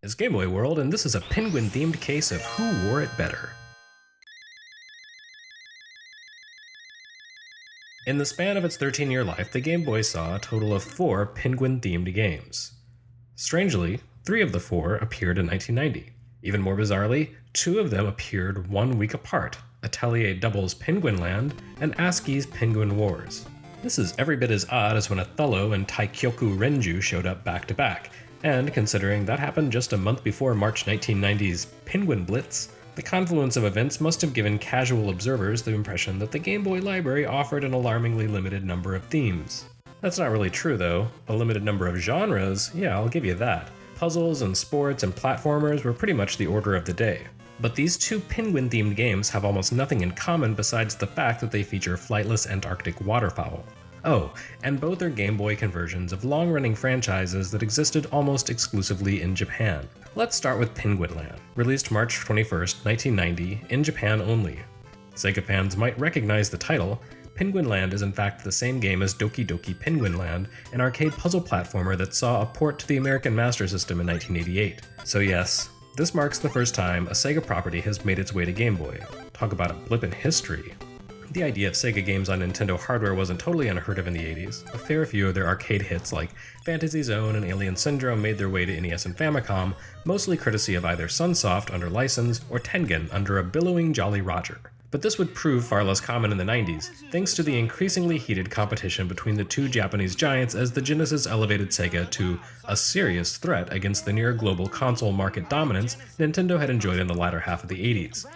It's Game Boy World, and this is a penguin-themed case of who wore it better. In the span of its 13-year life, the Game Boy saw a total of 4 penguin-themed games. Strangely, 3 of the 4 appeared in 1990. Even more bizarrely, 2 of them appeared 1 week apart: Atelier Double's Penguin Land and ASCII's Penguin Wars. This is every bit as odd as when Othello and TAIKYOKU RENJU showed up back-to-back, and considering that happened just a month before March 1990's Penguin Blitz, the confluence of events must have given casual observers the impression that the Game Boy library offered an alarmingly limited number of themes. That's not really true though. A limited number of genres, yeah, I'll give you that. Puzzles and sports and platformers were pretty much the order of the day. But these 2 penguin-themed games have almost nothing in common besides the fact that they feature flightless Antarctic waterfowl. Oh, and both are Game Boy conversions of long-running franchises that existed almost exclusively in Japan. Let's start with Penguin Land, released March 21st, 1990, in Japan only. Sega fans might recognize the title. Penguin Land is in fact the same game as Doki Doki Penguin Land, an arcade puzzle platformer that saw a port to the American Master System in 1988. So yes, this marks the first time a Sega property has made its way to Game Boy. Talk about a blip in history. The idea of Sega games on Nintendo hardware wasn't totally unheard of in the 80s. A fair few of their arcade hits like Fantasy Zone and Alien Syndrome made their way to NES and Famicom, mostly courtesy of either Sunsoft under license or Tengen under a billowing Jolly Roger. But this would prove far less common in the 90s, thanks to the increasingly heated competition between the 2 Japanese giants as the Genesis elevated Sega to a serious threat against the near-global console market dominance Nintendo had enjoyed in the latter half of the 80s.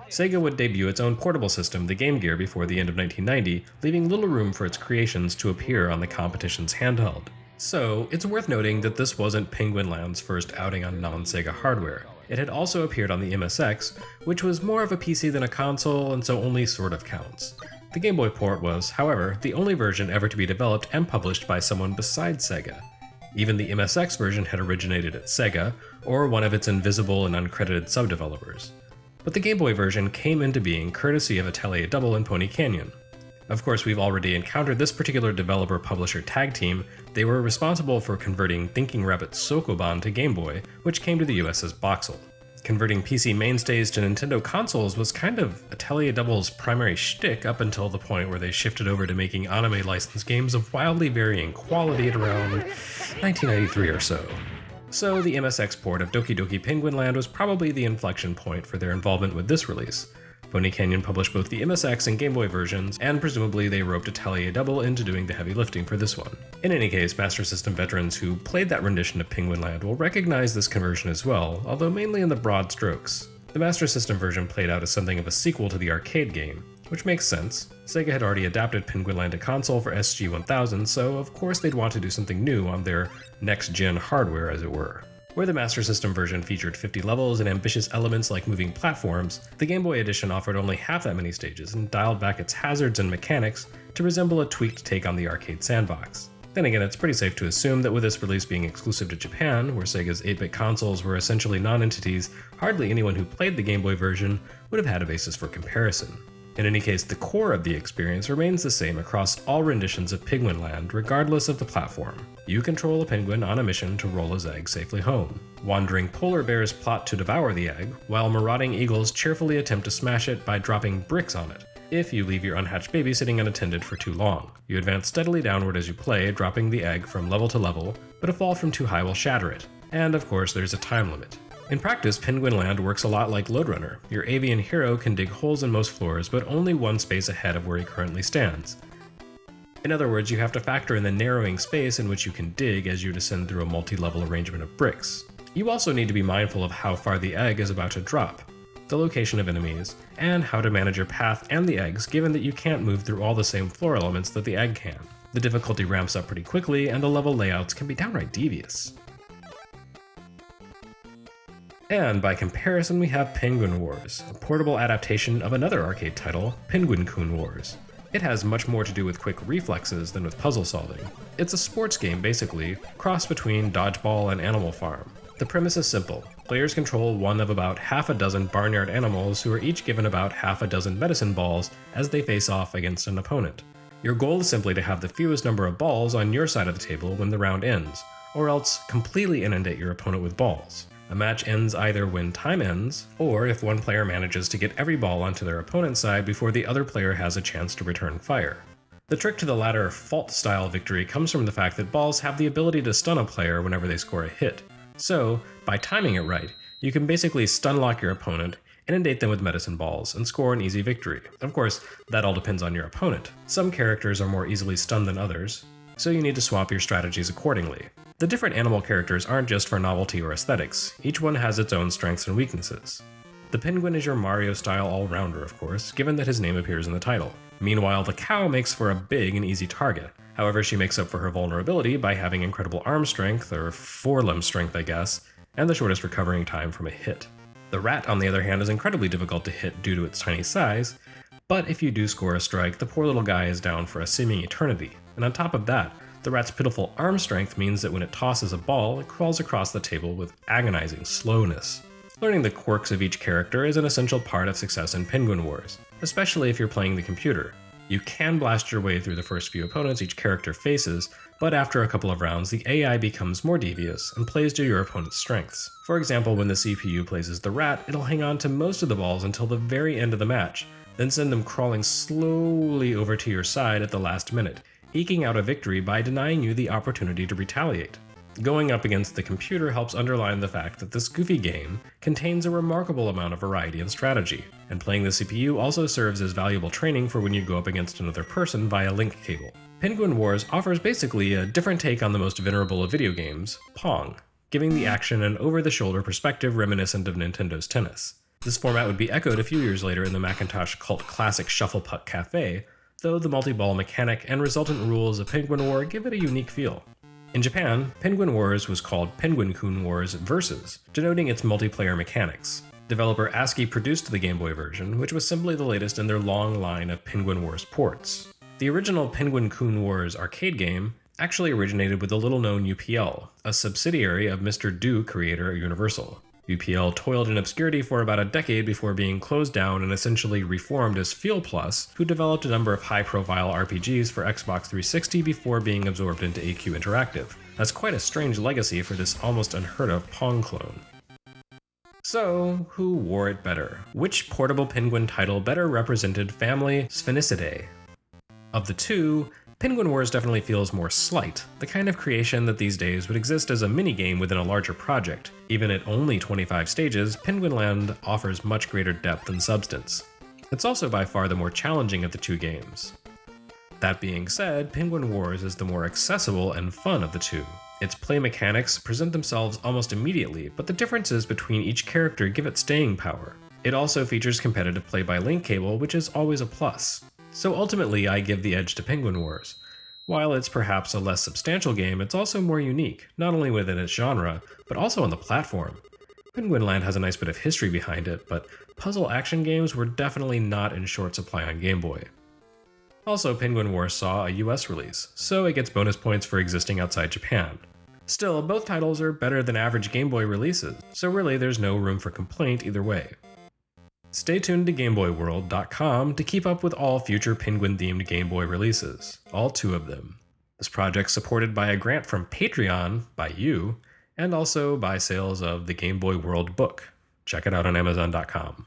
Sega would debut its own portable system, the Game Gear, before the end of 1990, leaving little room for its creations to appear on the competition's handheld. So, it's worth noting that this wasn't Penguin Land's first outing on non-Sega hardware. It had also appeared on the MSX, which was more of a PC than a console and so only sort of counts. The Game Boy port was, however, the only version ever to be developed and published by someone besides Sega. Even the MSX version had originated at Sega, or one of its invisible and uncredited sub-developers. But the Game Boy version came into being courtesy of Atelier Double and Pony Canyon. Of course, we've already encountered this particular developer-publisher tag team. They were responsible for converting Thinking Rabbit's Sokoban to Game Boy, which came to the US as Boxel. Converting PC mainstays to Nintendo consoles was kind of Atelier Double's primary shtick up until the point where they shifted over to making anime licensed games of wildly varying quality at around 1993 or so. So the MSX port of Doki Doki Penguin Land was probably the inflection point for their involvement with this release. Pony Canyon published both the MSX and Game Boy versions, and presumably they roped Atelier Double into doing the heavy lifting for this one. In any case, Master System veterans who played that rendition of Penguin Land will recognize this conversion as well, although mainly in the broad strokes. The Master System version played out as something of a sequel to the arcade game, which makes sense. Sega had already adapted Penguin Land to console for SG-1000, so of course they'd want to do something new on their next-gen hardware, as it were. Where the Master System version featured 50 levels and ambitious elements like moving platforms, the Game Boy edition offered only half that many stages and dialed back its hazards and mechanics to resemble a tweaked take on the arcade sandbox. Then again, it's pretty safe to assume that with this release being exclusive to Japan, where Sega's 8-bit consoles were essentially non-entities, hardly anyone who played the Game Boy version would have had a basis for comparison. In any case, the core of the experience remains the same across all renditions of Penguin Land, regardless of the platform. You control a penguin on a mission to roll his egg safely home. Wandering polar bears plot to devour the egg, while marauding eagles cheerfully attempt to smash it by dropping bricks on it. If you leave your unhatched baby sitting unattended for too long, you advance steadily downward as you play, dropping the egg from level to level, but a fall from too high will shatter it. And of course, there's a time limit. In practice, Penguin Land works a lot like Lode Runner. Your avian hero can dig holes in most floors, but only one space ahead of where he currently stands. In other words, you have to factor in the narrowing space in which you can dig as you descend through a multi-level arrangement of bricks. You also need to be mindful of how far the egg is about to drop, the location of enemies, and how to manage your path and the eggs given that you can't move through all the same floor elements that the egg can. The difficulty ramps up pretty quickly, and the level layouts can be downright devious. And by comparison, we have Penguin Wars, a portable adaptation of another arcade title, Penguin-KUN Wars. It has much more to do with quick reflexes than with puzzle solving. It's a sports game, basically, crossed between Dodgeball and Animal Farm. The premise is simple. Players control one of about half a dozen barnyard animals who are each given about half a dozen medicine balls as they face off against an opponent. Your goal is simply to have the fewest number of balls on your side of the table when the round ends, or else completely inundate your opponent with balls. A match ends either when time ends, or if one player manages to get every ball onto their opponent's side before the other player has a chance to return fire. The trick to the latter fault-style victory comes from the fact that balls have the ability to stun a player whenever they score a hit. So, by timing it right, you can basically stun lock your opponent, inundate them with medicine balls, and score an easy victory. Of course, that all depends on your opponent. Some characters are more easily stunned than others, so you need to swap your strategies accordingly. The different animal characters aren't just for novelty or aesthetics, each one has its own strengths and weaknesses. The penguin is your Mario-style all-rounder, of course, given that his name appears in the title. Meanwhile, the cow makes for a big and easy target. However, she makes up for her vulnerability by having incredible arm strength, or forelimb strength I guess, and the shortest recovering time from a hit. The rat, on the other hand, is incredibly difficult to hit due to its tiny size, but if you do score a strike, the poor little guy is down for a seeming eternity, and on top of that, the rat's pitiful arm strength means that when it tosses a ball, it crawls across the table with agonizing slowness. Learning the quirks of each character is an essential part of success in Penguin Wars, especially if you're playing the computer. You can blast your way through the first few opponents each character faces, but after a couple of rounds, the AI becomes more devious and plays to your opponent's strengths. For example, when the CPU plays the rat, it'll hang on to most of the balls until the very end of the match, then send them crawling slowly over to your side at the last minute, eking out a victory by denying you the opportunity to retaliate. Going up against the computer helps underline the fact that this goofy game contains a remarkable amount of variety and strategy, and playing the CPU also serves as valuable training for when you go up against another person via link cable. Penguin Wars offers basically a different take on the most venerable of video games, Pong, giving the action an over-the-shoulder perspective reminiscent of Nintendo's tennis. This format would be echoed a few years later in the Macintosh cult classic SHUFFLEPUCK Cafe, though the multi-ball mechanic and resultant rules of Penguin War give it a unique feel. In Japan, Penguin Wars was called Penguin-KUN Wars Versus, denoting its multiplayer mechanics. Developer ASCII produced the Game Boy version, which was simply the latest in their long line of Penguin Wars ports. The original Penguin-KUN Wars arcade game actually originated with the little-known UPL, a subsidiary of Mr. Do creator Universal. UPL toiled in obscurity for about a decade before being closed down and essentially reformed as Feel Plus, who developed a number of high-profile RPGs for Xbox 360 before being absorbed into AQ Interactive. That's quite a strange legacy for this almost unheard-of Pong clone. So, who wore it better? Which portable penguin title better represented family Sphenicidae? Of the two, Penguin Wars definitely feels more slight, the kind of creation that these days would exist as a minigame within a larger project. Even at only 25 stages, Penguin Land offers much greater depth and substance. It's also by far the more challenging of the two games. That being said, Penguin Wars is the more accessible and fun of the two. Its play mechanics present themselves almost immediately, but the differences between each character give it staying power. It also features competitive play by link cable, which is always a plus. So ultimately, I give the edge to Penguin Wars. While it's perhaps a less substantial game, it's also more unique, not only within its genre, but also on the platform. Penguin Land has a nice bit of history behind it, but puzzle action games were definitely not in short supply on Game Boy. Also, Penguin Wars saw a US release, so it gets bonus points for existing outside Japan. Still, both titles are better than average Game Boy releases, so really there's no room for complaint either way. Stay tuned to GameBoyWorld.com to keep up with all future Penguin-themed Game Boy releases, all 2 of them. This project's supported by a grant from Patreon, by you, and also by sales of the Game Boy World book. Check it out on Amazon.com.